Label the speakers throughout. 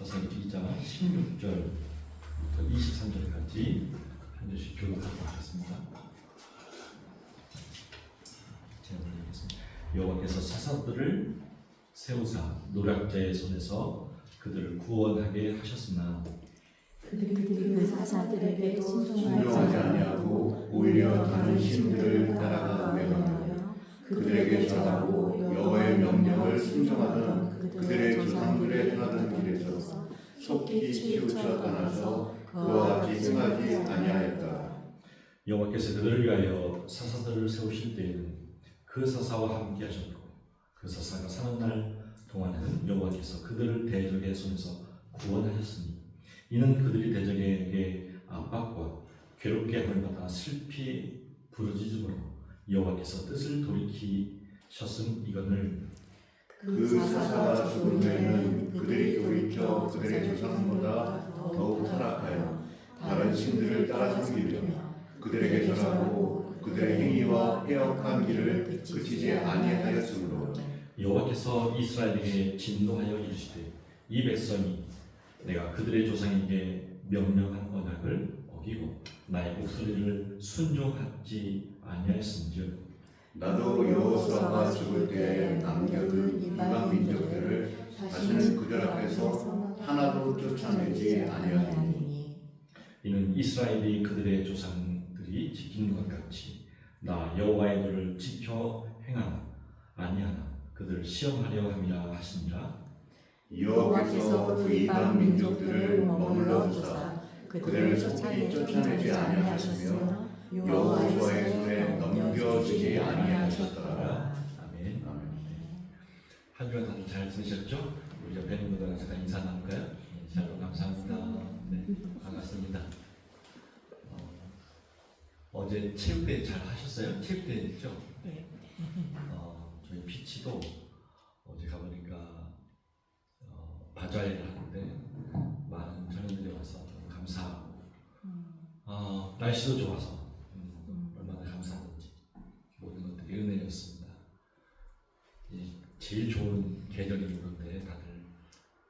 Speaker 1: 사사기 2장 16절부터 23절까지 한 절씩 교독하도록 하겠습니다. 제가 읽겠습니다. 여호와께서 사사들을 세우사 노략자의 손에서 그들을 구원하게 하셨으나
Speaker 2: 그들이 그 사사들에게
Speaker 3: 순종하지 아니하고 오히려 다른 신들을 따라가 외면하며 그들에게 절하고 여호와의 명령을 순종하던 그들의 조상들의 행하던 길에서 속히 치우쳐 떠나서 그와 같이 행하지 아니하였다.
Speaker 1: 여호와께서 그들을 위하여 사사들을 세우실 때에는 그 사사와 함께 하셨고 그 사사가 사는 날 동안에는 여호와께서 그들을 대적의 손에서 구원하셨으니 이는 그들이 대적에게 압박과 괴롭게 함을 받아 슬피 부르짖음으로 여호와께서 뜻을 돌이키셨음 이거늘
Speaker 3: 그 사사가 죽은 후에는 그들이 돌이켜 그들의 조상보다 더욱 타락하여 다른 신들을 따라 섬기며 그들에게 절하고 그들의 행위와 패역한 길을 그치지 아니하였으므로
Speaker 1: 여호와께서 이스라엘에게 진노하여 이르시되 이 백성이 내가 그들의 조상에게 명령한 언약을 어기고 나의 목소리를 순종하지 아니하였은즉
Speaker 3: 나도 여호수아가 죽을 때에 남겨둔 이방 민족들을 다시는 그들 앞에서 하나도 쫓아내지 아니하리니
Speaker 1: 이는 이스라엘이 그들의 조상들이 지킨 것 같이 나 여호와의 도를 지켜 행하나 아니하나 그들을 시험하려 함이라 하시니라.
Speaker 3: 여호와께서 그 이방 민족들을 머물러 두사 그들을 속히 쫓아내지 아니하셨으며 여호수아의 손에 넘겨주지 아니하셨더라.
Speaker 1: 아멘. 한 주간 다들 잘 지내셨죠? 우리 옆에 있는 분들랑 잠깐 인사 나눌까요? 샬롬 감사합니다. 네, 반갑습니다. 어제 체육대회 잘 하셨어요? 체육대회 했죠?
Speaker 2: 네.
Speaker 1: 저희 피치도 어제 가보니까 바자회를 하는데 많은 청년들이 와서 너무 감사하고 날씨도 좋아서 얼마나 감사한지 모든 것들이 은혜였습니다. 제일 좋은 계절이 그런데 다들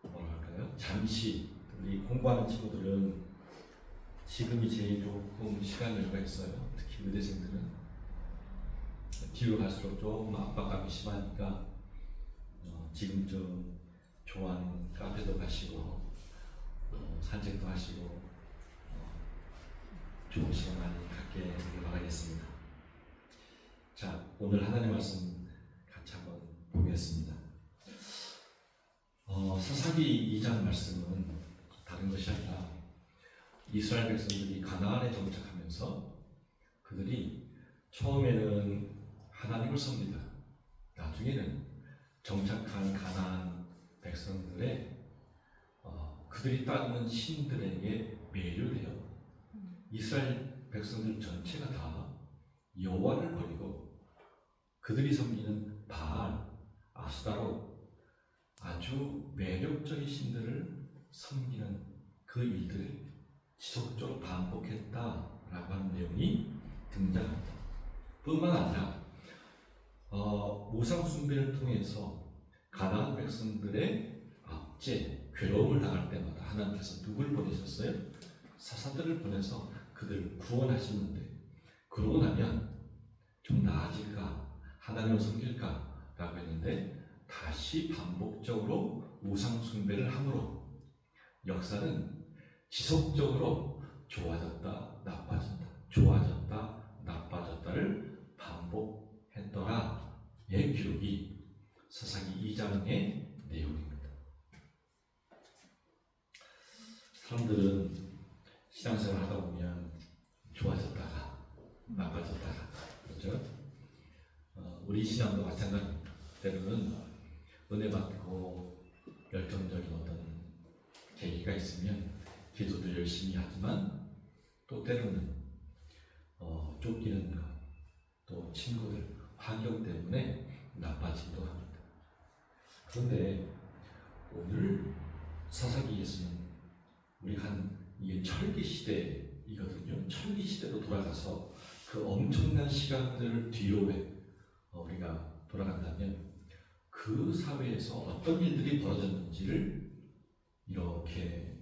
Speaker 1: 뭐랄까요? 잠시 우리 공부하는 친구들은 지금이 제일 조금 시간 여유가 있어요. 특히 의대생들은 뒤로 갈수록 조금 압박감이 심하니까 지금쯤 좋아하는 카페도 가시고 산책도 하시고 좋은 시간 많이 갖게 되길 바라겠습니다. 자, 오늘 하나님 말씀 같이 한번 보겠습니다. 사사기 2장 말씀은 다른 것이 아니라 이스라엘 백성들이 가나안에 정착하면서 그들이 처음에는 하나님을 섬기다 나중에는 정착한 가나안 백성들의 그들이 따르는 신들에게 매료되어 이스라엘 백성들 전체가 다 여호와를 버리고 그들이 섬기는 바알, 아스다로 아주 매력적인 신들을 섬기는 그 일들을 지속적으로 반복했다라고 하는 내용이 등장합니다. 뿐만 아니라 우상 숭배를 통해서 가나안 백성들의 압제, 괴로움을 당할 때마다 하나님께서 누굴 보내셨어요? 사사들을 보내서 그들을 구원하시는데 그러고 나면 좀 나아질까? 하나님을 섬길까? 라고 했는데 다시 반복적으로 우상 숭배를 함으로 역사는 지속적으로 좋아졌다 나빠진다 좋아졌다 나빠졌다를 반복했더라 의 기록이 사사기 2장의 내용입니다. 사람들은 신앙생활 하다 보면 좋아졌다가 나빠졌다가 그렇죠? 우리 신앙도 마찬가지입니다. 때로는 은혜 받고 열정적인 어떤 계기가 있으면 기도도 열심히 하지만 또 때로는 쫓기는 것, 또 친구들, 환경 때문에 나빠지기도 합니다. 그런데 오늘 사사기에서는 우리가 이게 철기 시대이거든요. 철기 시대로 돌아가서 그 엄청난 시간들을 뒤로 우리가 돌아간다면 그 사회에서 어떤 일들이 벌어졌는지를 이렇게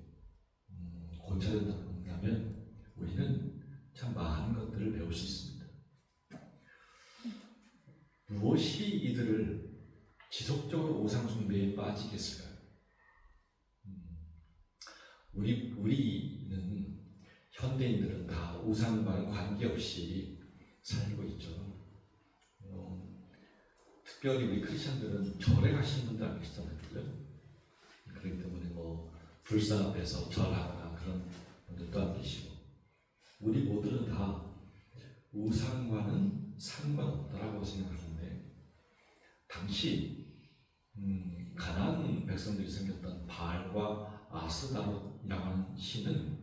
Speaker 1: 고쳐진다면 우리는 참 많은 것들을 배울 수 있습니다. 무엇이 이들을 지속적으로 우상숭배에 빠지겠을까요? 우리는 현대인들은 다 우상과는 관계없이 살고 있죠. 특별히 우리 크리스천들은 절에 가시는 분들 안 계시잖아요, 그죠? 그렇기 때문에 불상 앞에서 절하거나 그런 분들도 안 계시고, 우리 모두는 다 우상과는 상관없다라고 생각하는데, 당시 가나안 백성들이 섬겼던 바알과 아스다롯이라고 하는 신은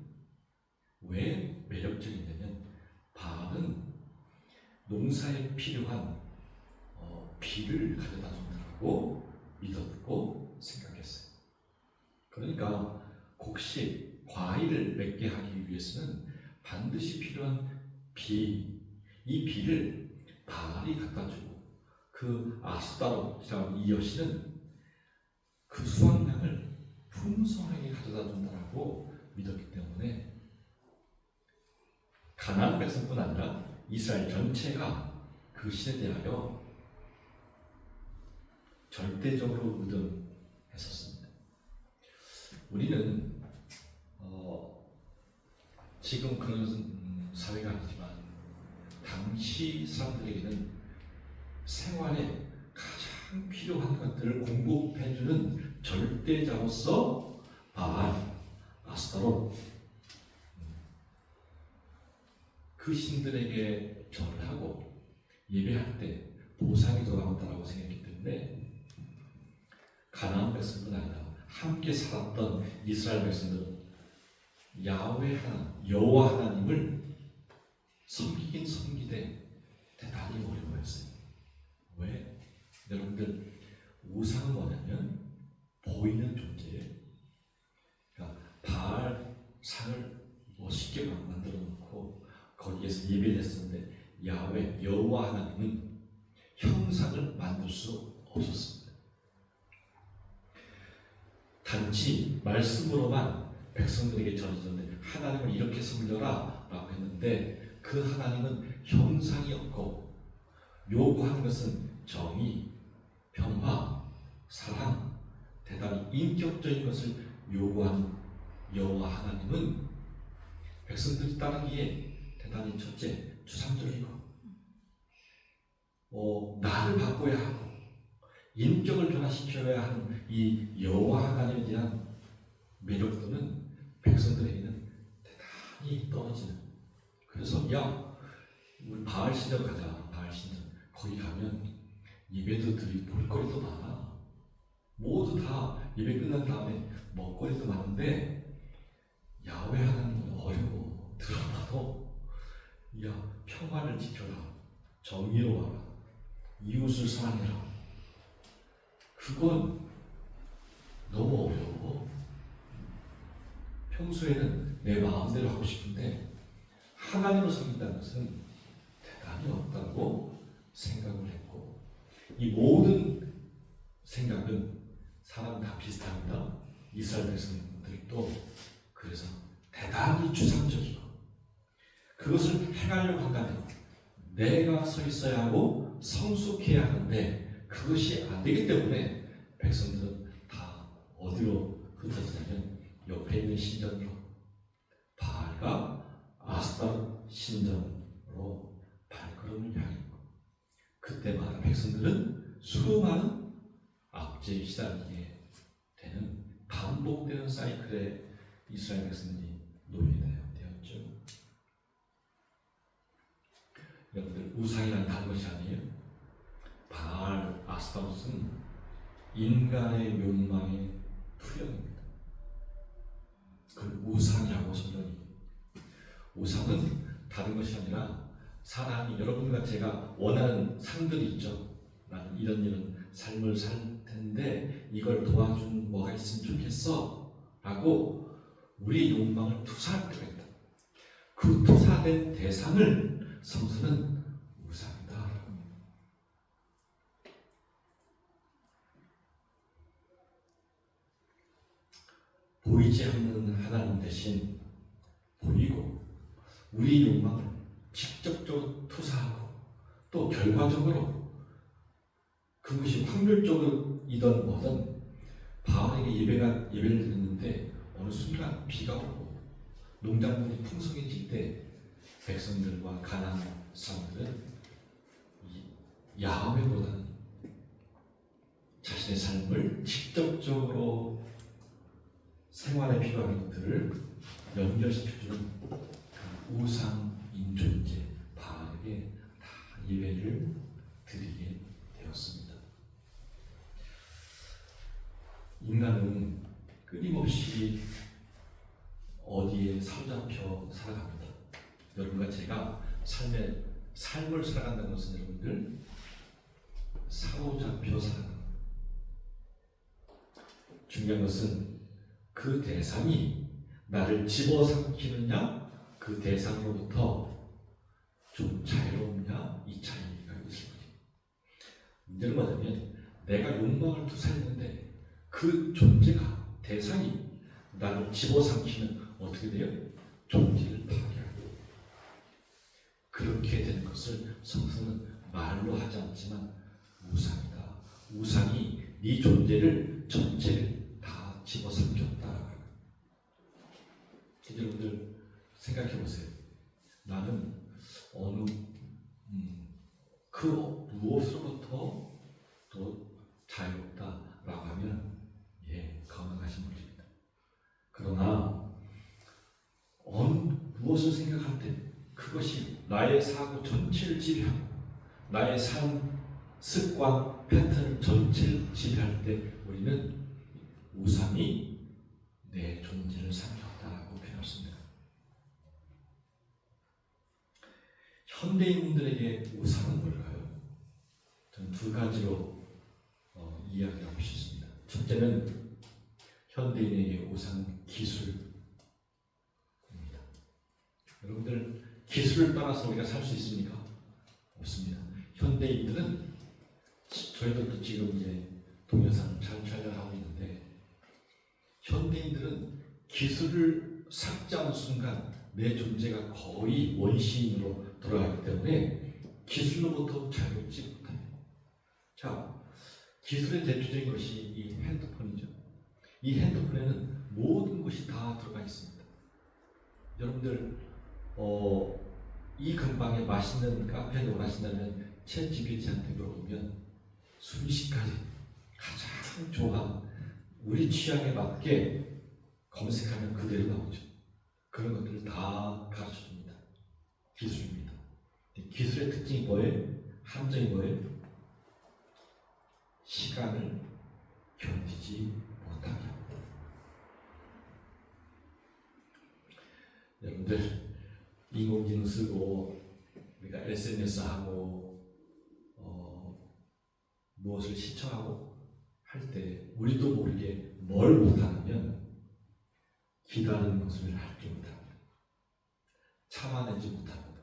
Speaker 1: 왜 매력적이냐면, 바알은 농사에 필요한 비를 가져다 준다고 믿었고 생각했어요. 그러니까 곡식, 과일을 맺게 하기 위해서는 반드시 필요한 비, 이 비를 바알이 갖다 주고, 그 아스다롯이라는 이 여신은 그 수확량을 풍성하게 가져다 준다라고 믿었기 때문에 가나안 백성뿐 아니라 이스라엘 전체가 그 신에 대하여 절대적으로 의존했었습니다. 우리는 지금 그런 사회가 아니지만 당시 사람들에게는 생활에 가장 필요한 것들을 공급해주는 절대자로서 바알, 아스타롯, 그 신들에게 절을 하고 예배할 때 보상이 돌아온다고 생각했기 때문에 가나안 백성뿐 아니라 함께 살았던 이스라엘 백성들은 야훼 하나님, 여호와 하나님을 섬기긴 섬기되 대단히 어려워했어요. 왜? 여러분들, 우상은 뭐냐면 보이는 존재예요. 그러니까 바알 상을 멋있게 만들어 놓고 거기에서 예배를 했었는데, 야훼, 여호와 하나님은 형상을 만들 수 없었습니다. 단지 말씀으로만 백성들에게 전해졌는데, 하나님을 이렇게 섬겨라 라고 했는데, 그 하나님은 형상이 없고 요구하는 것은 정의, 평화, 사랑, 대단히 인격적인 것을 요구하는 여호와 하나님은 백성들이 따르기에 대단히 첫째, 추상적이고 나를 바꿔야 하고 인격을 변화시켜야 하는 이 여호와 하나님에 대한 매력도는 백성들에게는 대단히 떨어지는. 그래서 우리 바알 신전 가자. 바알 신전 거기 가면 예배도 드리고 볼거리도 많아. 모두 다 예배 끝난 다음에 먹거리도 많은데, 야훼 하나님은 어려워. 들어봐도 평화를 지켜라, 정의로워라, 이웃을 사랑해라. 그건 너무 어려워. 평소에는 내 마음대로 하고 싶은데 하나님을 섬긴다는 것은 대단히 없다고 생각을 했고, 이 모든 생각은 사람 다 비슷합니다. 이스라엘 백성들도 그래서 대단히 추상적이고, 그것을 행하려고 한다면 내가 서 있어야 하고 성숙해야 하는데 그것이 안 되기 때문에 백성들은 다 어디로 흩어지냐면 옆에 있는 신전으로, 바알과 아스타롯 신전으로 발걸음을 향했고, 그때마다 백성들은 수많은 압제에 시달리게 되는 반복되는 사이클에 이스라엘 백성들이 놓이게 되었죠. 여러분들, 우상이란 다른 것이 아니에요. 바알, 아스타롯은 인간의 욕망의 투영입니다. 그 우상이라고 성경이, 우상은 다른 것이 아니라 사람이, 여러분과 제가 원하는 상들이 있죠. 나는 이런 삶을 살 텐데 이걸 도와준 뭐가 있으면 좋겠어 라고 우리의 욕망을 투사할 때가 있다. 그 투사된 대상을 성서는 우상이다. 보이지 않는 하나님 대신 보이고 우리 욕망을 직접적으로 투사하고 또 결과적으로 그것이 확률적이든 뭐든 바울에게 예배를 드렸는데 어느 순간 비가 오고 농작물이 풍성해질 때 백성들과 가나안 사람들은 야훼보다는 자신의 삶을 직접적으로 생활에 필요한 것들을 연결시켜주는 그 우상인 존재 바알에게 다 예배를 드리게 되었습니다. 인간은 끊임없이 어디에 사로잡혀 살아갑니다. 여러분과 제가 삶을 살아간다는 것은 여러분들 사로잡혀 살아갑니다. 중요한 것은 그 대상이 나를 집어삼키느냐 그 대상으로부터 좀 자유롭냐 이 차이가 있을 거예요. 문제는 뭐냐면 내가 욕망을 투사했는데 그 존재가 대상이 나를 집어삼키면 어떻게 돼요? 존재를 파괴하고 그렇게 되는 것을 성서는 말로 하지 않지만 우상이다. 우상이 네 존재를 전체를 다 집어삼켰다. 여러분들 생각해 보세요. 나는 어느 그 무엇으로부터 또 자유롭다라고 하면 건강하신 분입니다. 그러나 무엇을 생각할 때 그것이 나의 사고 전체를 지배하고 나의 삶, 습관, 패턴 전체를 지배할 때 우리는 우상이 내 존재를 삼켰다고 표현했습니다. 현대인들에게 우상은 뭘까요? 저는 두 가지로 이야기하고 싶습니다. 첫째는 현대인에게 우상은 기술입니다. 여러분들 기술을 따라서 우리가 살 수 있습니까? 없습니다. 현대인들은 저희들도 지금 이제 동영상을 잘 촬영하고 있는데 현대인들은 기술을 삭제하는 순간 내 존재가 거의 원시인으로 돌아가기 때문에 기술로부터 자유롭지 못합니다. 자, 기술의 대표적인 것이 이 핸드폰이죠. 이 핸드폰에는 모든 것이 다 들어가 있습니다. 여러분들 이 근방에 맛있는 카페에 원하신다면 챗GPT한테 물어보면 순식간에 가장 좋아하는 우리 취향에 맞게 검색하면 그대로 나오죠. 그런 것들을 다 가르쳐줍니다. 기술입니다. 기술의 특징이 뭐예요? 함정이 뭐예요? 시간을 견디지 못하게 합니다. 여러분들 인공지능 쓰고 우리가 SNS 하고 무엇을 시청하고 할 때 우리도 모르게 뭘 못하냐면 기다리는 것을 알지 못합니다. 참아내지 못합니다.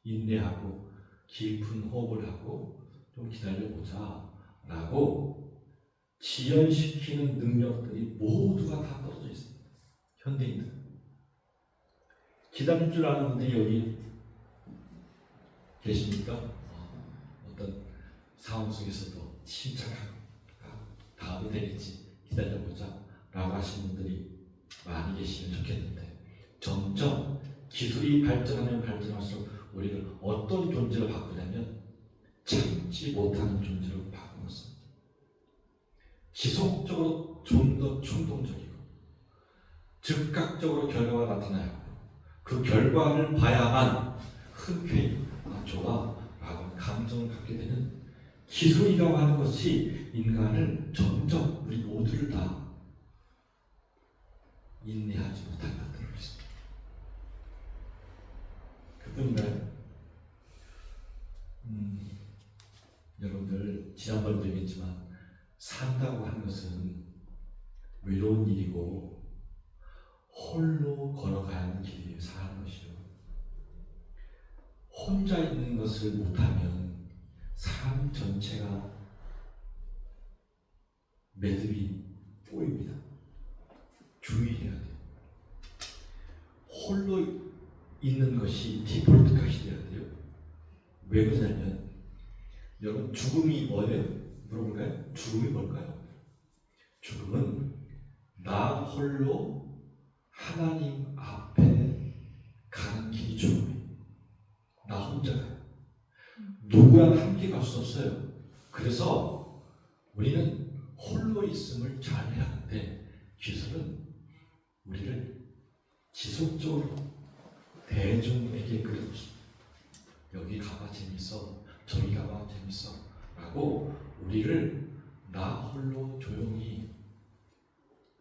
Speaker 1: 인내하고 깊은 호흡을 하고 좀 기다려보자 라고 지연시키는 능력들이 모두가 다 떨어져 있습니다. 현대인들 기다릴 줄 아는 분들이 여기 계십니까? 어떤 상황 속에서도 침착하고 다음이 되겠지 기다려보자 라고 하시는 분들이 많이 계시면 좋겠는데 점점 기술이 발전하면 발전할수록 우리는 어떤 존재로 바꾸냐면 참지 못하는 존재로 바꾸는 것입니다. 지속적으로 좀 더 충동적이고 즉각적으로 결과가 나타나야 하고 그 결과를 봐야만 흔쾌히 좋아 라고 감정을 갖게 되는 기술이라고 하는 것이 인간을 점점 우리 모두를 다 인내하지 못하게 만들고 있습니다. 그뿐인가요? 여러분들 지난번에도 얘기했지만 산다고 하는 것은 외로운 일이고 홀로 걸어가야 하는 길이에요. 사는 것이요. 혼자 있는 것을 못하면 삶 전체가 매듭이 꼬입니다. 소리냐면 여러분 죽음이 뭐예요? 물어볼까요? 죽음이 뭘까요? 죽음은 나 홀로 하나님 앞에 가는 길이 죽음이에요. 나 혼자 가요. 누구랑 함께 갈 수 없어요. 그래서 우리는 홀로 있음을 잘 해야 하는데 기술은 우리를 지속적으로 대중에게 끌어줬습니다. 여기 가봐 재밌어, 저기 가봐 재밌어 라고 우리를 나 홀로 조용히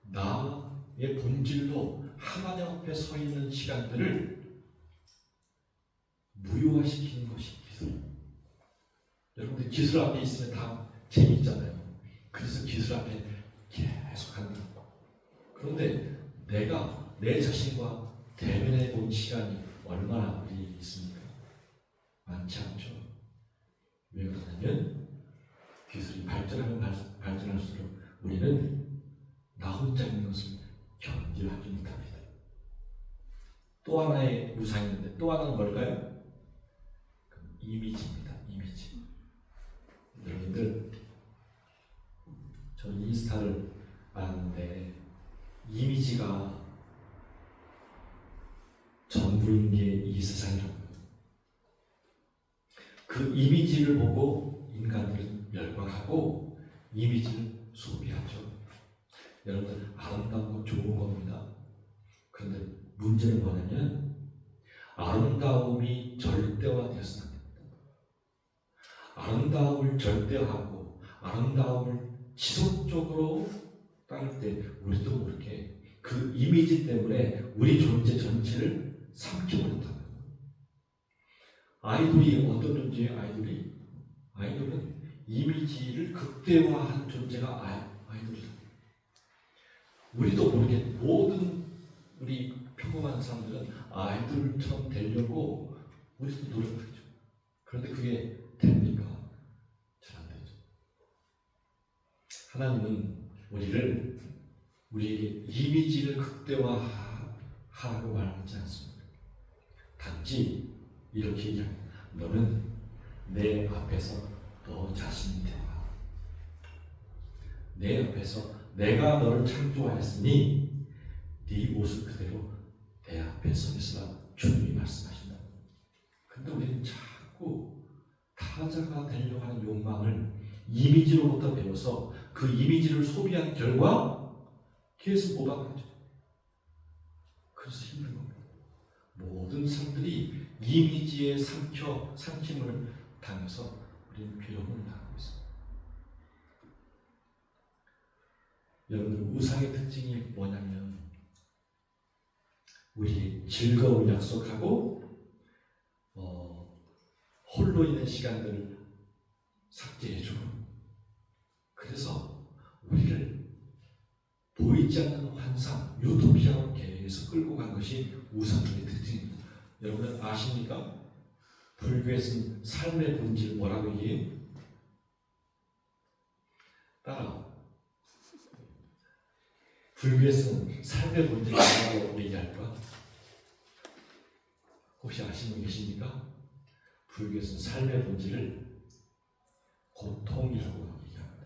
Speaker 1: 나의 본질로 하나님 앞에 서 있는 시간들을 무효화시키는 것이 기술. 여러분들 기술 앞에 있으면 다 재밌잖아요. 그래서 기술 앞에 계속 한다. 그런데 내가 내 자신과 대면해 본 시간이 얼마나 우리 있습니까? 많지 않죠. 왜 그러냐면 기술이 발전하면 발전할수록 우리는 나 혼자 있는 것을 견딜하지 못합니다. 또 하나의 우상이 있는데 또 하나는 뭘까요? 이미지입니다. 이미지. 여러분들 저는 인스타를 아는데 이미지가 전부인 게 이 세상이라고요. 그 이미지를 보고 인간들은 열광하고 이미지를 소비하죠. 여러분 아름다운 건 좋은 겁니다. 그런데 문제는 뭐냐면 아름다움이 절대화되어서는 안 됩니다. 아름다움을 절대화하고 아름다움을 지속적으로 따를 때 우리도 모르게 그 이미지 때문에 우리 존재 전체를 삼켜버린다는 거예요. 아이돌이 어떤 존재예요? 아이돌은 이미지를 극대화한 존재가 아이돌이다. 우리도 모르게 모든 우리 평범한 사람들은 아이돌처럼 되려고 우리도 노력하죠. 그런데 그게 됩니까? 잘 안 되죠. 하나님은 우리에게 이미지를 극대화하라고 말하지 않습니다. 단지 이렇게 얘기합니다. 너는 내 앞에서 너 자신이 되라. 내 앞에서 내가 너를 창조하였으니 네 모습 그대로 내 앞에 서 있으라. 주님이 말씀하신다. 근데 우리는 자꾸 타자가 되려고 하는 욕망을 이미지로부터 배워서 그 이미지를 소비한 결과 계속 오박하죠. 그래서 힘든 겁니다. 모든 사람들이 이미지에 삼킴을 당해서 우리는 괴로움을 당하고 있습니다. 여러분들 우상의 특징이 뭐냐면 우리 즐거움을 약속하고 홀로 있는 시간들을 삭제해주고 그래서 우리를 보이지 않는 환상, 유토피아로 계속 끌고 간 것이 우상의 특징입니다. 여러분 아십니까? 불교에서는 삶의 본질 뭐라고 얘기해요? 따라 불교에서는 삶의 본질 뭐라고 얘기할까? 혹시 아시는 분 계십니까? 불교에서는 삶의 본질을 고통이라고 얘기합니다.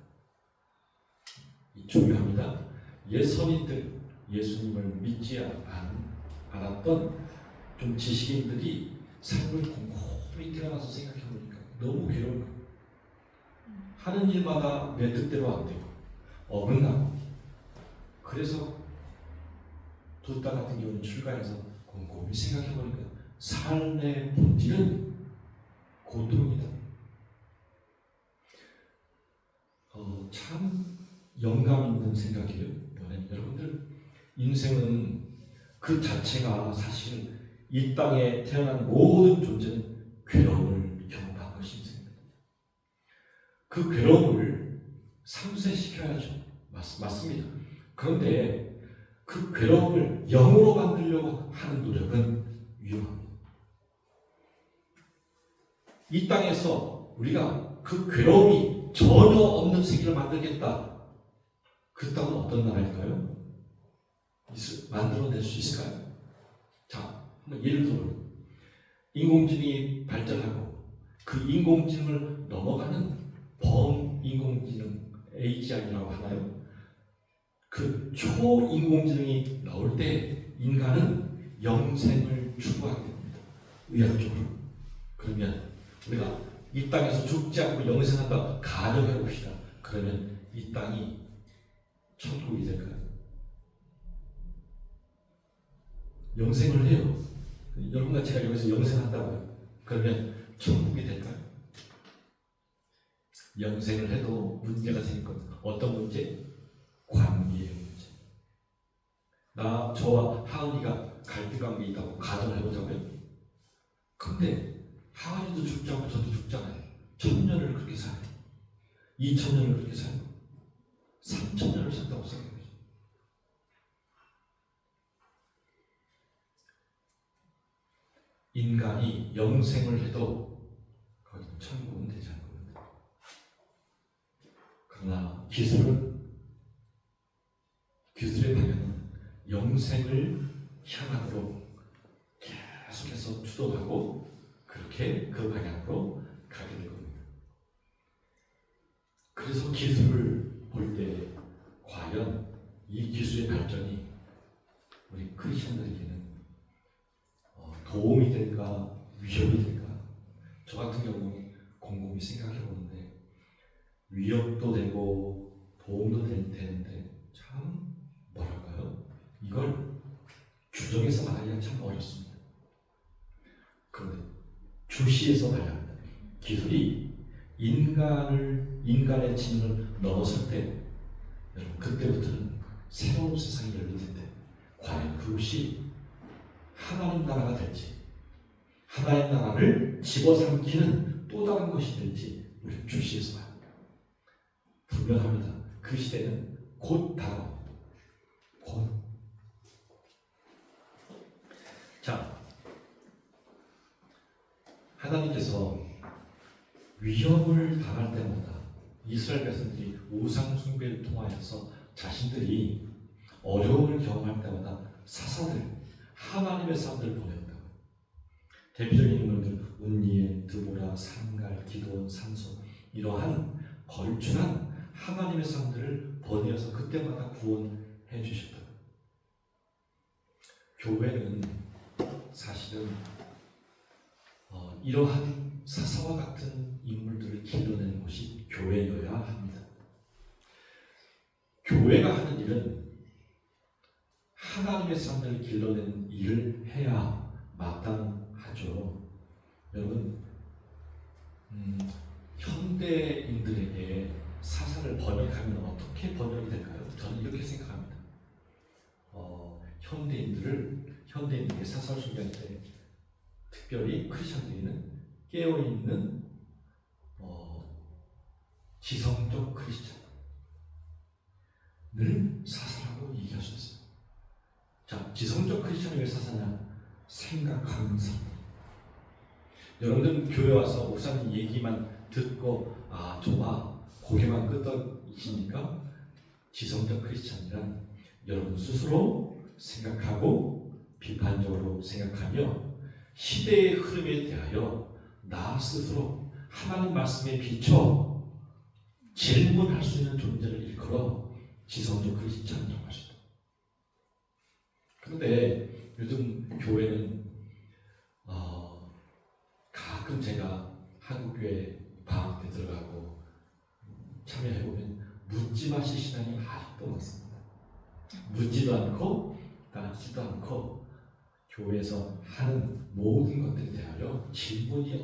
Speaker 1: 이 중요합니다. 옛 선인들, 예수님을 믿지 않았던 좀 지식인들이 삶을 곰곰이 태어나서 생각해보니까 너무 괴로운 거예요. 하는 일마다 내 뜻대로 안 되고 어긋나고 그래서 두따 같은 경우는 출가해서 곰곰이 생각해보니까 삶의 본질은 고통이다. 참 영감 있는 생각이에요. 여러분들 인생은 그 자체가 사실 이 땅에 태어난 모든 존재는 괴로움을 경험한 것이 인생입니다. 그 괴로움을 상쇄시켜야죠. 맞습니다. 그런데 그 괴로움을 영으로 만들려고 하는 노력은 위험합니다. 이 땅에서 우리가 그 괴로움이 전혀 없는 세계를 만들겠다. 그 땅은 어떤 나라일까요? 만들어낼 수 있을까요? 자, 한번 예를 들어 인공지능이 발전하고 그 인공지능을 넘어가는 범인공지능 AGI라고 하나요? 그 초인공지능이 나올 때 인간은 영생을 추구하게 됩니다. 의학적으로. 그러면 우리가 이 땅에서 죽지 않고 영생한다 가정해 봅시다. 그러면 이 땅이 천국이 될까요? 영생을 해요. 여러분과 제가 여기서 영생한다고요. 그러면 천국이 될까요? 영생을 해도 문제가 생길 것. 어떤 문제? 관계의 문제. 저와 하은이가 갈등관계 있다고 가정을 해보자고요. 근데 하은이도 죽지 않고 저도 죽잖아요. 1000년을 그렇게 살아요. 2000년을 그렇게 살아요. 3000년을 산다고 생각해요. 인간이 영생을 해도 거기는 천국은 되지 않을 겁니다. 그러나 기술의 방향은 영생을 향하도록 계속해서 추동하고 그렇게 그 방향으로 가게 될 겁니다. 그래서 기술을 볼 때 과연 이 기술의 발전이 우리 크리스천들에게는 도움이 될까 위협이 될까? 저 같은 경우는 곰곰이 생각해 보는데 위협도 되고 도움도 되는데 참 뭐랄까요? 이걸 규정해서 말하기가 참 어렵습니다. 그런데 주시해서 말해야 합니다. 기술이 인간의 지능을 넘어설 때 여러분 그때부터는 새로운 세상이 열릴 텐데 과연 그것이 하나님 나라가 될지 하나님 나라를 집어삼키는 또 다른 것이 될지 우리 주시해서 봐야 합니다. 분명합니다. 그 시대는 곧 다가옵니다. 곧. 자, 하나님께서 위협을 당할 때마다 이스라엘 백성들이 우상 숭배를 통하여서 자신들이 어려움을 경험할 때마다 사사들, 하나님의 사람들을 보냈다. 대표적인 인물들 운니엘, 드보라, 산갈, 기도원, 삼손 이러한 걸출한 하나님의 사람들을 보내어서 그때마다 구원해 주셨다. 교회는 사실은 이러한 사사와 같은 인물들을 길러내는 곳이 교회여야 합니다. 교회가 하는 일은 하나님의 사람들을 길러내는 일을 해야 마땅하죠. 여러분, 현대인들에게 사사를 번역하면 어떻게 번역이 될까요? 저는 이렇게 생각합니다. 현대인들에게 사사를 소개할 때 특별히 크리스천들은 깨어있는 지성적 크리스천을 사사라고 얘기할 수 있어요. 자, 지성적 크리스천이 왜 사사냐? 생각하는 사람. 여러분들 교회 와서 목사님 얘기만 듣고 좋아 고개만 끄덕이시니까 지성적 크리스천이란 여러분 스스로 생각하고 비판적으로 생각하며 시대의 흐름에 대하여 나 스스로 하나님 말씀에 비춰 질문할 수 있는 존재를 일컬어 지성적 크리스천이라고 하시다. 그런데 요즘 교회는 가끔 제가 한국교회 방학 때 들어가고 참여해보면 묻지 마실 신앙이 아직도 많습니다. 묻지도 않고 따지도 않고 교회에서 하는 모든 것들에 대하여 질문이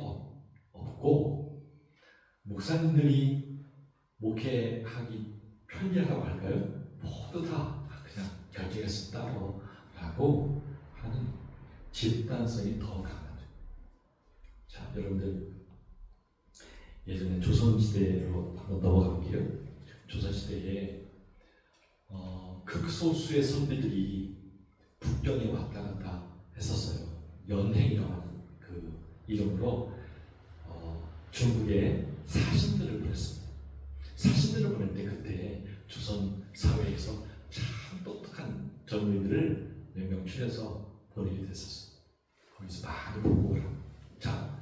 Speaker 1: 없고 목사님들이 목회하기 편리하다고 할까요? 모두 다 그냥 결정해서 따로 라고 하는 집단성이 더 강하죠. 자, 여러분들 예전에 조선시대로 한번 넘어가 볼게요. 조선시대에 극소수의 선비들이 북경에 왔다 갔다 했었어요. 연행이라고 하는 그 이름으로 중국에 사신들을 보냈습니다. 사신들을 보낼 때 그때 조선 사회에서 참 똑똑한 젊은이들을 몇 명 추려서 보내게 됐었어요. 거기서 많이 보고 오라. 자,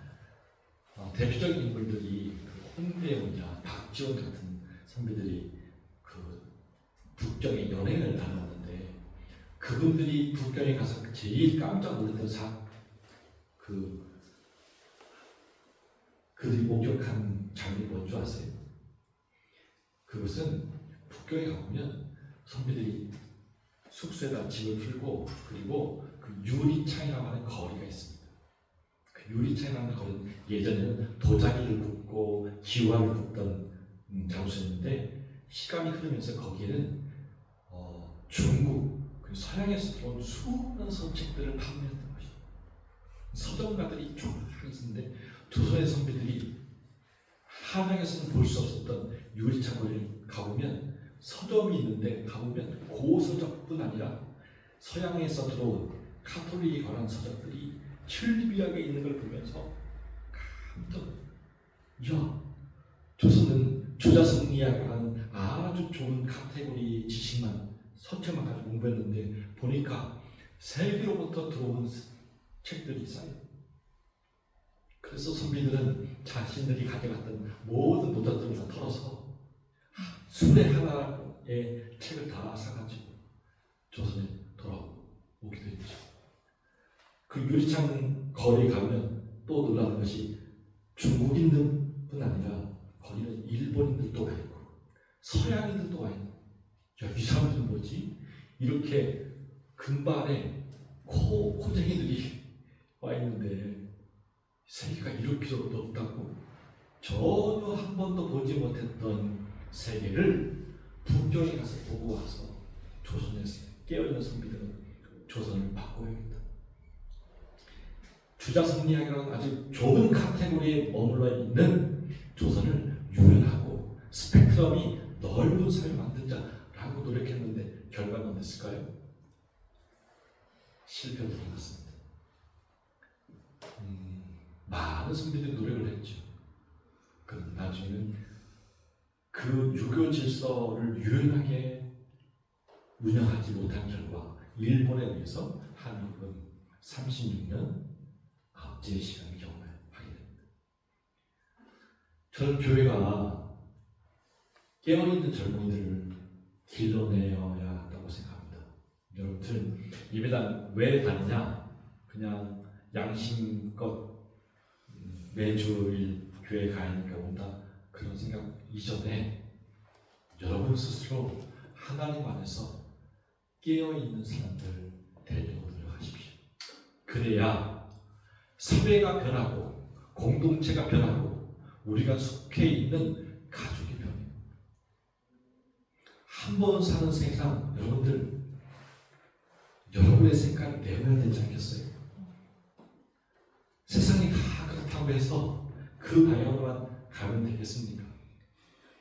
Speaker 1: 대표적인 인물들이 홍대훈이나 박지원 같은 선배들이 그 북경에 연행을 다녀왔는데 그분들이 북경에 가서 제일 깜짝 놀랐던 그들이 목격한 장면이 뭔지 아세요? 그것은 북경에 가보면 선비들이 숙소에다 집을 풀고 그리고 그 유리창이라고 하는 거리가 있습니다. 그 유리창이라는 거리는 예전에는 도자기를 굽고 기와를 굽던 장소였는데 시간이 흐르면서 거기에는 중국 그리고 서양에서 들어온 수많은 서책들을 판매했던 것이죠. 서점가들이 쭉 있었는데 조선의 선비들이 한양에서는 볼 수 없었던 유리창 거리를 가보면 서점이 있는데 가보면 고서적뿐 아니라 서양에서 들어온 카톨릭에 관한 서적들이 철비하게 있는 걸 보면서 깜짝 야 조선은 조자성리학이라는 아주 좋은 카테고리 지식만 서책만 가지고 공부했는데 보니까 세계로부터 들어온 책들이 쌓여. 그래서 선비들은 자신들이 가져갔던 모든 노자들을 다 털어서 수레 하나의 책을 다 사가지고 조선에 돌아오기도 했죠. 그 유리창 거리에 가면 또 놀라는 것이 중국인들뿐 아니라 거기는 일본인들도 와 있고 서양인들도 와 있고 야, 이 사람들은 뭐지? 이렇게 금발에 코쟁이들이 와 있는데 세계가 이렇게도 높다고 전혀 한 번도 보지 못했던 세계를 북경에 가서 보고 와서 조선에서 깨어있는 선비들은 조선을 바꿔야겠다. 주자성리학이라는 아주 좁은 카테고리에 머물러 있는 조선을 유연하고 스펙트럼이 넓은 사회를 만들자라고 노력했는데 결과는 어땠을까요? 실패로 돌아갔습니다. 많은 선비들이 노력을 했죠. 그럼 나중에는 그 유교 질서를 유연하게 운영하지 못한 결과 일본에 의해서 한국은 36년 압제의 시간을 경험하게 됩니다. 저는 교회가 깨어있는 젊은이들을 길러내어야 한다고 생각합니다. 여러분들 예배당 왜 다니냐? 그냥 양심껏 매주일 교회 가야니까 온다 그런 생각 이전에 여러분 스스로 하나님 안에서 깨어있는 사람들 되려고 노력하십시오. 그래야 사회가 변하고 공동체가 변하고 우리가 속해 있는 가족이 변해요. 한 번 사는 세상 여러분들 여러분의 생각을 내어야 되지 않겠어요? 세상이 다 그렇다고 해서 그 방향으로만 가면 되겠습니까?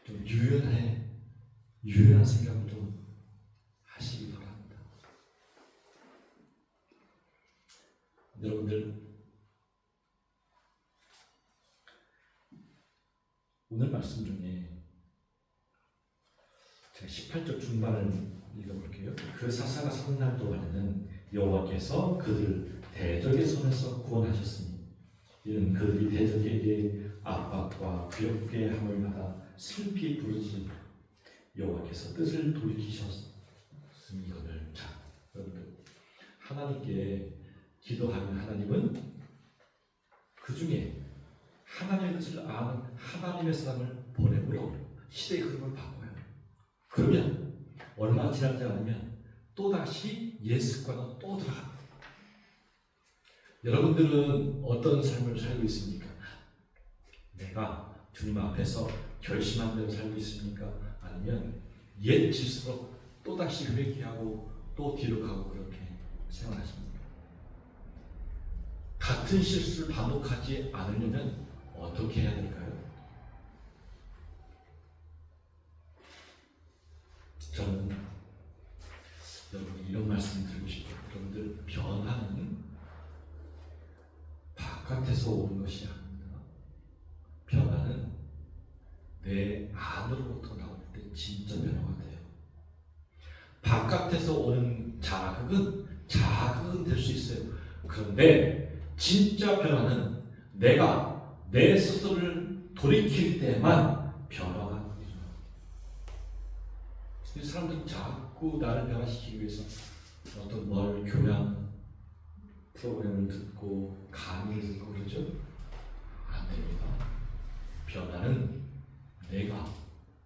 Speaker 1: 좀 유연한 생각을 좀 하시기 바랍니다. 여러분들 오늘 말씀 중에 제가 18절 중반을 읽어볼게요. 그 사사가 선날 동안에는 여호와께서 그들을 대적의 손에서 구원하셨으니 이는 그들이 대적에게 압박과 괴롭게 함을 받아 슬피 부르짖은 여호와께서 뜻을 돌이키셨음이거늘. 자, 여러분들 하나님께 기도하는 하나님은 그 중에 하나님의 뜻을 아는 하나님의 사람을 보내므로 시대의 흐름을 바꿔요. 그러면 얼마 지나지 않으면 또다시 옛 습관은 또 들어갑니다. 여러분들은 어떤 삶을 살고 있습니까? 내가 주님 앞에서 결심한 대로 살고 있습니까? 아니면 옛 질서로 또다시 회개하고 또 뒤로 가고 그렇게 생활하십니까? 같은 실수를 반복하지 않으려면 어떻게 해야 될까요? 저는 여러분 이런 말씀 드리고 싶어요. 여러분들 변화는 바깥에서 오는 것이 아닙니다. 변화는 내 안으로부터 나올 때 진짜 변화가 돼요. 바깥에서 오는 자극은 될 수 있어요. 그런데 진짜 변화는 내가 내 스스로를 돌이킬 때만 변화가 일어나. 이 사람들은 자꾸 나를 변화시키기 위해서 어떤 교양 프로그램을 듣고 강의를 듣고 그러죠? 안 됩니다. 변화는 내가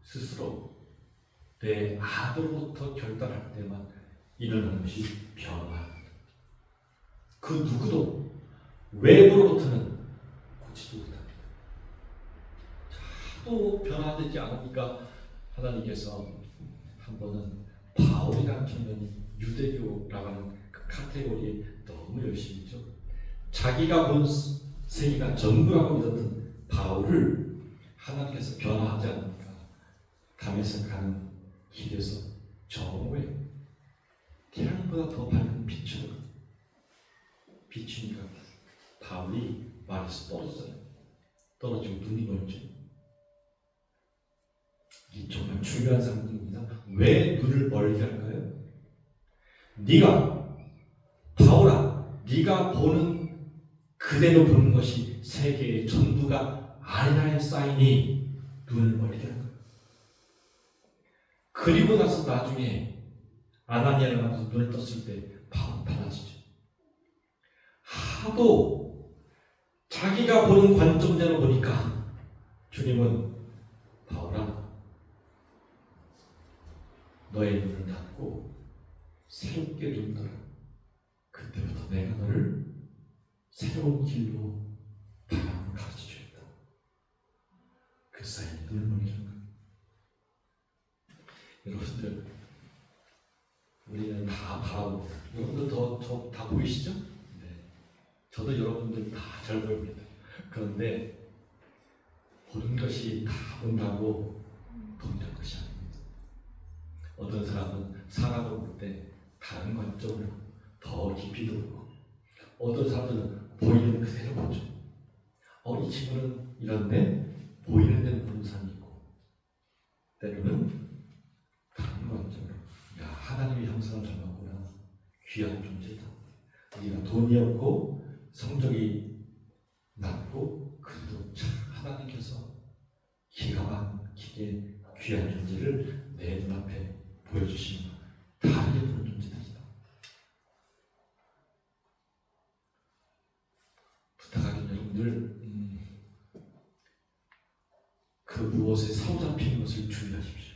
Speaker 1: 스스로 내 아들로부터 결단할 때만 일어나는 것이 변화입니다. 그 누구도 외부로부터는 고치지 못합니다. 하도 변화되지 않으니까 하나님께서 한 번은 바울이라는 청년이 유대교라고 하는 그 카테고리에 너무 열심히 있죠. 자기가 본 세계가 전부라고 믿었던 바울을 하나님께서 변화하지 않으니까 담에서 가는 길에서 정오에 태양보다 더 밝은 빛으로 비추니까 바울이 말에서 떨어졌어요. 떨어지고 눈이 멀죠. 이 정말 중요한 상징입니다. 왜 눈을 멀게 할까요? 네가 바울아, 네가 보는 그대로 보는 것이 세계의 전부가 아니라는 사인이 눈을 멀게 한 거예요. 그리고 나서 나중에 아나니아를 만나서 눈을 떴을 때 바울은 달라지죠. 하도 자기가 보는 관점대로 보니까 주님은 바울아, 너의 눈을 닫고 새롭게 눈 떠라. 그때부터 내가 너를 새로운 길로 방향을 가르쳐주겠다. 그 사이에 눈을 멀게 한 거예요. 여러분들, 우리는 다 바라봅니다. 여러분들 다 보이시죠? 네. 저도 여러분들 다 잘 보입니다. 그런데 보는 것이 다 본다고 본다는 것이 아닙니다. 어떤 사람은 사람을 볼 때 다른 관점으로 더 깊이 보고, 어떤 사람들은 보이는 그대로 보죠. 이 친구는 이런데 보이는 데는 보는 사람이 있고, 때로는 다른 관점으로 하나님의 형상을 닮았구나, 귀한 존재다. 우리가 돈이 없고 성적이 낮고 그래도 참 하나님께서 기가 막히게 귀한 존재를 내 눈앞에 보여주시는 다르게 보는 존재들이다. 부탁하긴 여러분들, 그 무엇에 사로잡히는 것을 주의하십시오.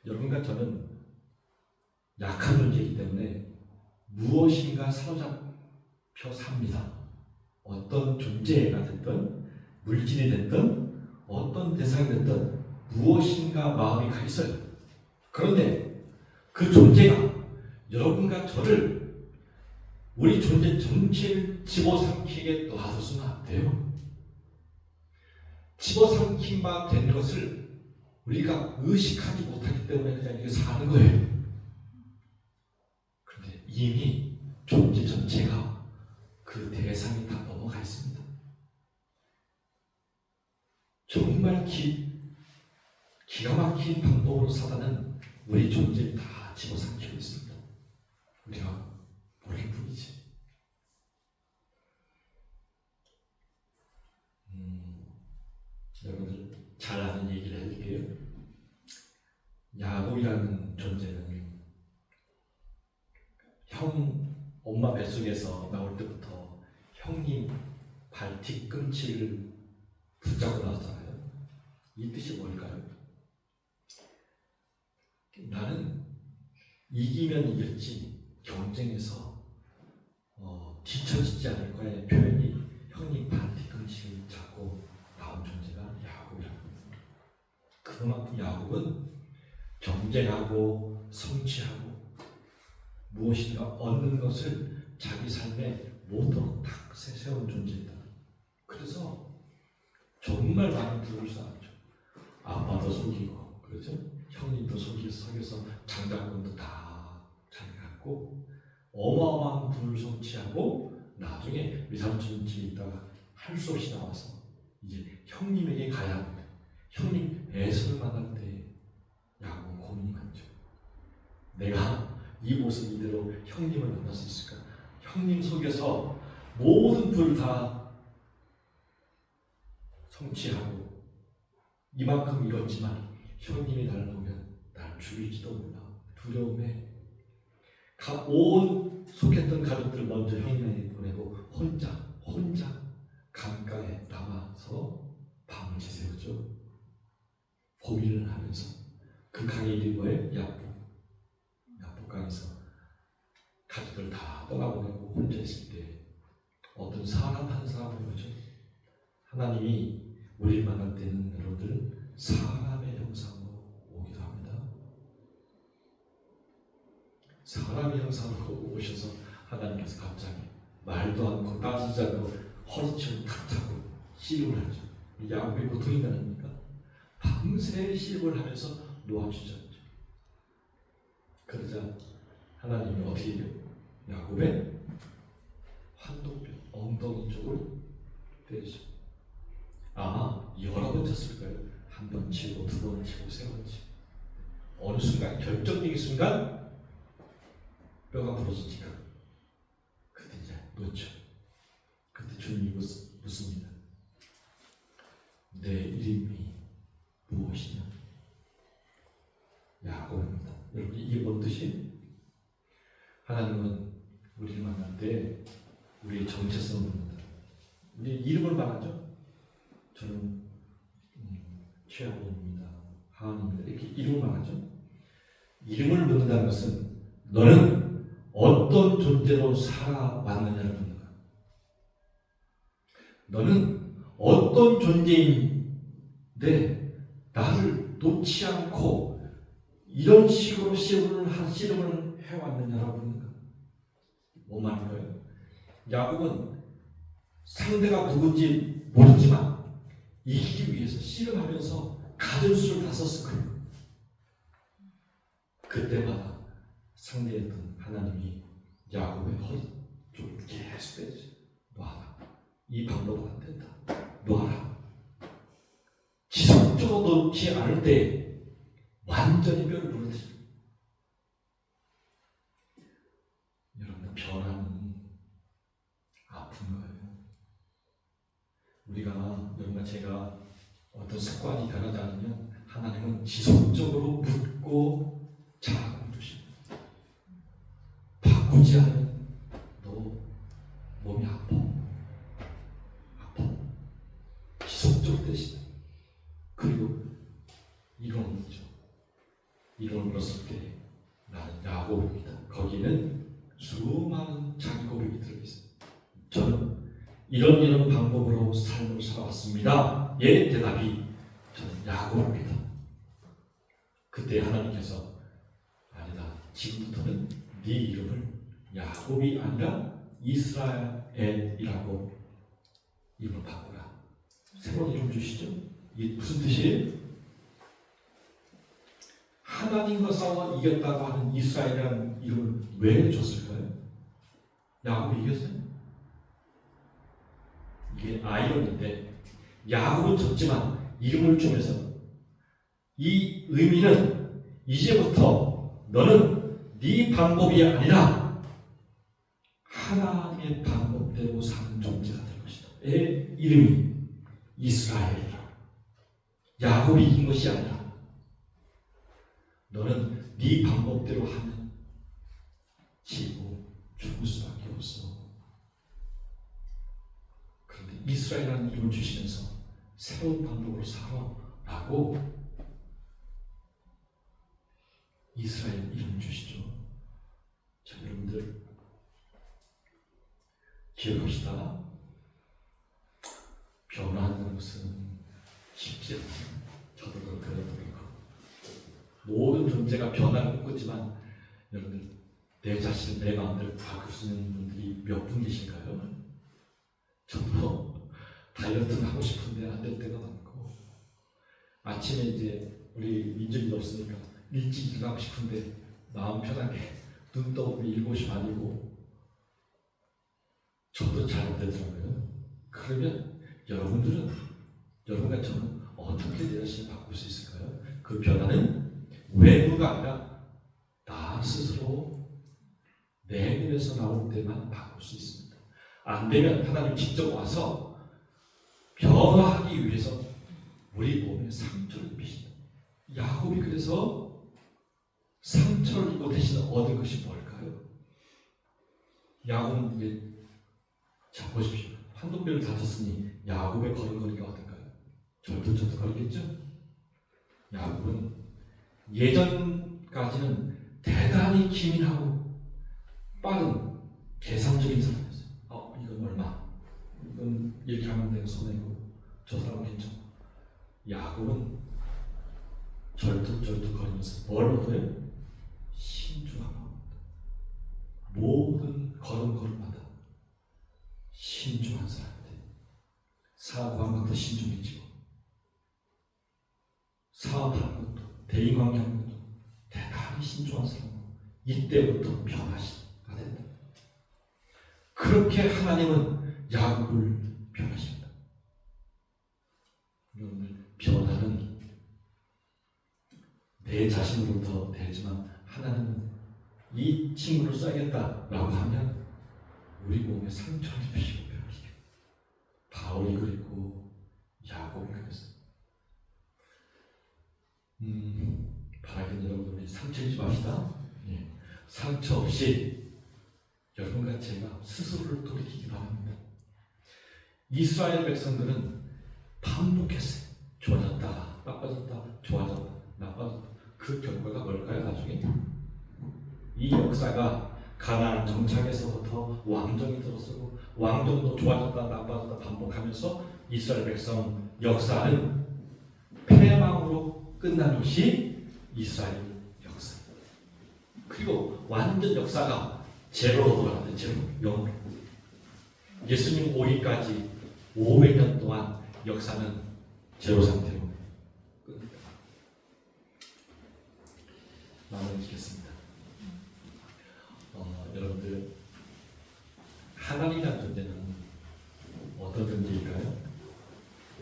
Speaker 1: 여러분과 저는 약한 존재이기 때문에 무엇인가 사로잡혀 삽니다. 어떤 존재가 됐든 물질이 됐든 어떤 대상이 됐든 무엇인가 마음이 가 있어요. 그런데 그 존재가 여러분과 저를, 우리 존재 전체를 집어삼키게 놔둬서는 안 돼요. 집어삼키만 된 것을 우리가 의식하지 못하기 때문에 그냥 이렇게 사는 거예요. 그런데 이미 존재 전체가 그 대상이 다 넘어가 있습니다. 정말 기가 막힌 방법으로 사단은 우리 존재를 다 집어삼키고 있습니다. 우리가 모를 뿐이지. 여러분들 잘 아는 얘기를 해드릴게요. 야곱이라는 존재는 엄마 뱃속에서 나올 때부터 형님 발 뒤꿈치를 붙잡고 나왔잖아요. 이 뜻이 뭘까요? 나는 이기면 이겼지 경쟁에서 뒤처지지 않을 거야의 표현이 형님 발 뒤꿈치를 잡고 나온 존재가 야곱이랍니다. 그만큼 야곱은 경쟁하고 성취하고 무엇인가 얻는 것을 자기 삶의 모토로 딱 세운 존재이다. 그래서 정말 많은 부를 쌓았죠. 아빠도 속이고, 그렇죠? 형님도 속여서 장자권도 다 자기가 갖고 어마어마한 부를 성취하고 나중에 외삼촌 집에 있다가 할 수 없이 나와서 이제 형님에게 가야 합니다. 형님 에서를 만날 때 야곱은 고민이 많죠. 내가 이 모습 이대로 형님을 만날 수 있을까? 형님 속에서 모든 부를 다 성취하고 이만큼 이뤘지만 형님이 나를 보면 날 죽일지도 몰라. 두려움에 온 속했던 가족들 먼저 형님에게 보내고 혼자 강가에 남아서 밤을 지새우죠. 고민을 하면서 그 강의 이름이 뭐예요? 야복강에서 가족들 다 떠나보내고 혼자 있을 때 어떤 사람 한 사람을 보죠. 하나님이 우리를 만날 때는 여러분들 사람의 형상으로 오기도 합니다. 사람의 형상으로 오셔서 하나님께서 갑자기 말도 않고 따지지 않고 허리춤을 탁 차고 시름을 하죠. 야곱의 고통이 나니까 밤새 시름을 하면서 놓아주셨죠. 그러자 하나님이 어떻게 해요? 야곱의 환도뼈 엉덩이 쪽을 때리죠. 아마 여러 번 쳤을 거예요. 한 번 치고 두 번 치고 세 번 치고 어느 순간 결정적인 순간 뼈가 부러지니까 그때 이제 놓죠. 그때 주님이 묻습니다. 내 이름이 무엇이냐? 야곱입니다. 여러분 이게 뭔 뜻이에요? 하나님은 우리를 만날 때 우리의 정체성을 묻는다. 우리 이름을 말하죠. 저는 최하원입니다. 하원입니다. 이렇게 이름을 말하죠. 이름을 묻는다는 것은 너는 어떤 존재로 살아왔느냐를 묻는 거야. 너는 어떤 존재인데 나를 놓지 않고 이런 식으로 씨름을 해왔느냐라고 묻는 거야. 뭐 말인 거예요? 야곱은 상대가 누군지 모르지만 이기기 위해서 씨름하면서 가진 수를 다 썼을 거예요. 그때마다 상대했던 하나님이 야곱의 허리 쪽을 계속 때리죠. 놔라. 이 방법은 안 된다. 놔라. 지속적으로 놓지 않을 때 완전히 뼈를 부러뜨려. 여러분 변화는 아픈 거예요. 우리가 여러분과 제가 어떤 습관이 변하지 않으면 하나님은 지속적으로 묻고 자라고 주십니다. 바꾸지 않으면 너 몸이 아파. 지속적으로 되시다. 그리고 이론을 묻죠. 이론을 물었을 때 나는 야곱입니다. 거기는 수많은 자기 고백이 들어있어요. 저는 이런 방법으로 삶을 살아왔습니다. 예, 대답이 저는 야곱입니다. 그때 하나님께서 아니다. 지금부터는 네 이름을 야곱이 아니라 이스라엘이라고 이름을 바꾸라. 새로운 이름 주시죠. 이게 무슨 뜻이에요? 하나님과 싸워 이겼다고 하는 이스라엘이라는 이름을 왜 줬을까요? 야곱이 이겼어요? 이게 아이러니인데 야곱은 졌지만 이름을 주면서 이 의미는 이제부터 너는 네 방법이 아니라 하나님의 방법대로 사는 존재가 될 것이다. 의 이름이 이스라엘이라. 야곱이 이긴 것이 아니라 너는 네 방법대로 하면 지고 죽을 수밖에 없어. 그런데 이스라엘이라는 이름을 주시면서 새로운 방법으로 살아라고 이스라엘 이름을 주시죠. 자, 여러분들 기억합시다. 변화하는 것은 쉽지 않아요. 저도 그렇고 모든 존재가 변화를 꿈꾸지만 여러분들 내 자신, 내 마음대로 바꿀 수 있는 분들이 몇 분 계신가요? 저도 다이어트를 하고 싶은데 안 될 때가 많고 아침에 이제 우리 민준이도 없으니까 일찍 일어나고 싶은데 마음 편하게 눈 떠보면 7시 반이고 저도 잘 안 되더라고요. 그러면 여러분과 저는 어떻게 내 자신을 바꿀 수 있을까요? 그 변화는 외부가 아니라 나 스스로 내면에서 나올 때만 바꿀 수 있습니다. 안 되면 하나님 직접 와서 변화하기 위해서 우리 몸에 상처를 입히신다. 야곱이 그래서 상처를 입고 대신 얻은 것이 뭘까요? 야곱은 이게 자 보십시오. 황금뼈를 다쳤으니 야곱의 걸음걸이가 어떤가요? 절뚝절뚝거리겠죠? 야곱은 예전까지는 대단히 기민하고 빠른 계산적인 사람이었어요. 이건 얼마? 이건 이렇게 하면 내가 손해고 저 사람은 괜찮고. 야곱은 절뚝절뚝거리면서 뭘 얻어요? 신중함을 모든 걸음걸음마다 신중한 사람들. 사고하는 것도 신중해지고 사업하는 것도 대인관계하는 것도 대단히 신중한 사람으로 이때부터 변화가 된다. 그렇게 하나님은 야곱을 변화시킨다. 여러분들, 변화는 내 자신으로부터 되지만 하나님은 이 친구를 써야겠다라고 하면 우리 몸에 상처를 입히시고 변화시켜요. 바울이 그랬고 야곱이 그랬어요. 바라기는 여러분들이 상처 입지 맙시다. 예. 상처 없이 여러분과 제가 스스로를 돌이키기 바랍니다. 이스라엘 백성들은 반복했어요. 좋아졌다, 나빠졌다, 좋아졌다, 나빠졌다. 그 결과가 뭘까요? 나중에 이 역사가 가나안 정착에서부터 왕정이 들어서고 왕정도 좋아졌다, 나빠졌다 반복하면서 이스라엘 백성 역사는 패망으로 끝난 것이 이스라엘 역사. 그리고 완전 역사가 제로로 돌아갔던 제로, 0. 예수님 오기까지 500년 동안 역사는 제로 상태로 끝납니다. 마무리 짓겠습니다. 여러분들, 하나님이라는 존재는 어떤 존재일까요?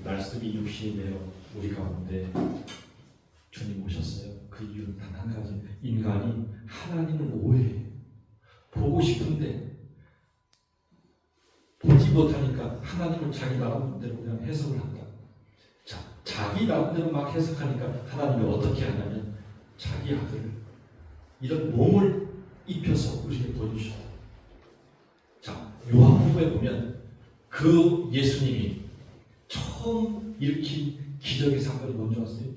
Speaker 1: 말씀이 육신이 되어 우리 가운데 주님 오셨어요. 그 이유는 단 한 가지. 인간이 하나님을 오해해요. 보고 싶은데 보지 못하니까 하나님을 자기 나름대로 그냥 해석을 한다. 자, 자기 나름대로 막 해석하니까 하나님이 어떻게 하냐면 자기 아들을 이런 몸을 입혀서 우리에게 보여주셨다. 자, 요한복음에 보면 그 예수님이 처음 일으킨 기적의 사건이 뭔지 아세요?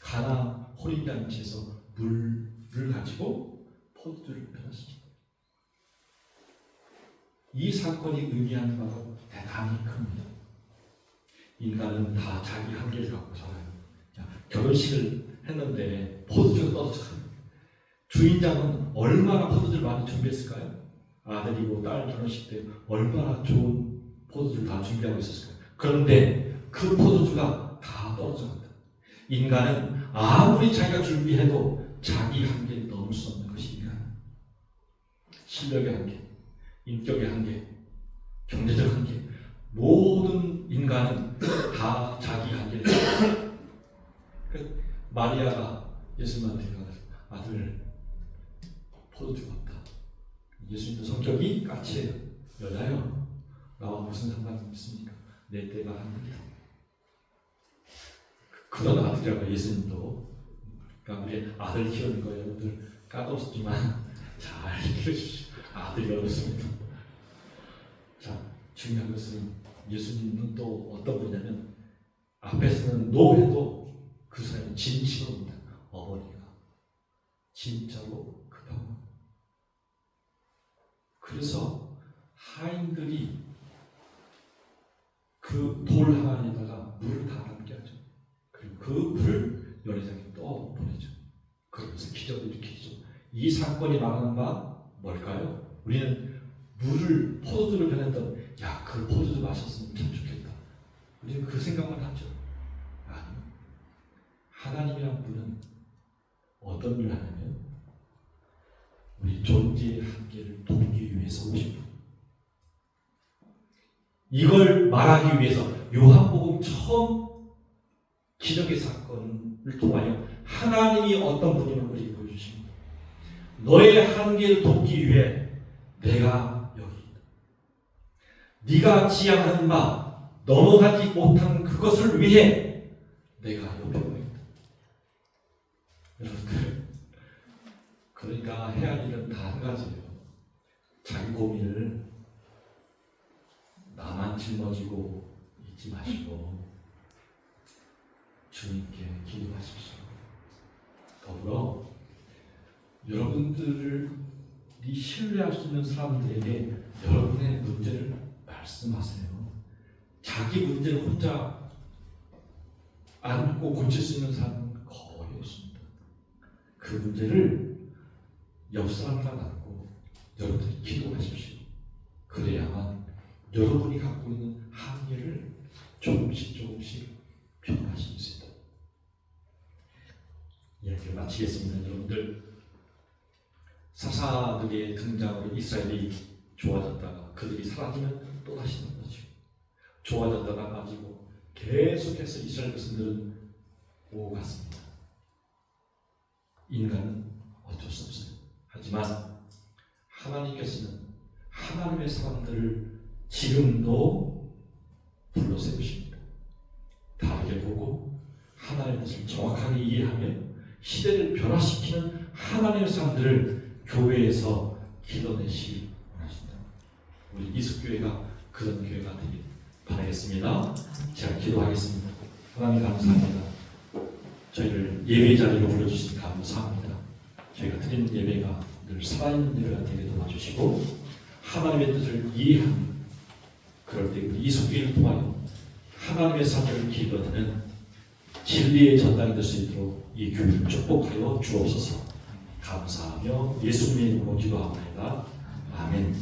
Speaker 1: 가나 호리단지에서 물을 가지고 포도주를 변화시킵니다. 이 사건이 의미하는 바가 대단히 큽니다. 인간은 다 자기 한계를 갖고 살아요. 자, 결혼식을 했는데 포도주가 떨어져요. 주인장은 얼마나 포도주를 많이 준비했을까요? 아들이고 딸 결혼식 때 얼마나 좋은 포도주를 다 준비하고 있었을까요? 그런데 그 포도주가 다 떨어져간다. 인간은 아무리 자기가 준비해도 자기 한계를 넘을 수 없는 것이 인간. 실력의 한계, 인격의 한계, 경제적 한계, 모든 인간은 다 자기 한계를 넘어요. 마리아가 예수님한테 가서 아들 포도주가 없다. 예수님도 성격이 까칠해요. 여자요. 나와 무슨 상관이 있습니까? 내 때가 합니다. 그런 아들이라고 예수님도. 그러니까 우리 아들 키우는 거 여러분들 까다롭지만 잘 키워주십시오. 아들이 어렵습니다. 자, 중요한 것은 예수님은 또 어떤 분이냐면 앞에서는 노 해도 그 사람이 진심으로 봅니다. 어머니가 진짜로 급하고. 그래서 하인들이 그 돌 하나에다가 물을 다 담게 하죠. 그리고 그 물을 연회장에 또 보내죠. 그러면서 기적을 일으키죠. 이 사건이 말하는 바 뭘까요? 우리는 물을 포도주를 변했던 그 포도주 마셨으면 참 좋겠다. 우리는 그 생각만 하죠. 아니요. 하나님이란 분은 어떤 일을 하냐면 우리 존재의 한계를 돕기 위해서 오신 분. 이걸 말하기 위해서 요한복음 처음 기적의 사건을 통하여 하나님이 어떤 분임을 우리에게 보여주십니다. 너의 한계를 돕기 위해 내가 여기 있다. 네가 지향하는 바 넘어가지 못한 그것을 위해 내가 옆에 있다. 여러분들, 그러니까 해야 할 일은 다 한 가지예요. 자기 고민을 나만 짊어지고 있지 마시고 주님께 기도하십시오. 더불어 여러분들이 신뢰할 수 있는 사람들에게 여러분의 문제를 말씀하세요. 자기 문제를 혼자 안고 고칠 수 있는 사람은 거의 없습니다. 그 문제를 옆 사람과 나누고 여러분들이 기도하십시오. 그래야만 여러분이 갖고 있는 한계를 조금씩 변화하실 수 있다. 이야기를 마치겠습니다. 여러분들, 사사들의 등장으로 이스라엘이 좋아졌다가 그들이 사라지면 또 다시 넘어지고, 좋아졌다가 빠지고, 계속해서 이스라엘 백성들은 오고 갔습니다. 인간은 어쩔 수 없어요. 하지만 하나님께서는 하나님의 사람들을 지금도 불러 세우십니다. 다르게 보고 하나님의 것을 정확하게 이해하며 시대를 변화시키는 하나님의 사람들을 교회에서 길러내시기 원하신다. 우리 이숙교회가 그런 교회가 되길 바라겠습니다. 제가 기도하겠습니다. 하나님 감사합니다. 저희를 예배 자리로 불러주신 감사합니다. 저희가 드리는 예배가 늘 살아있는 예배가 되게 도와주시고 하나님의 뜻을 이해하는, 그럴 때 우리 이숙교회를 통하여 하나님의 사람들을 길러내는 진리의 전당이 될 수 있도록 이 교회를 축복하여 주옵소서. 감사하며 예수님의 이름으로 기도합니다. 아멘.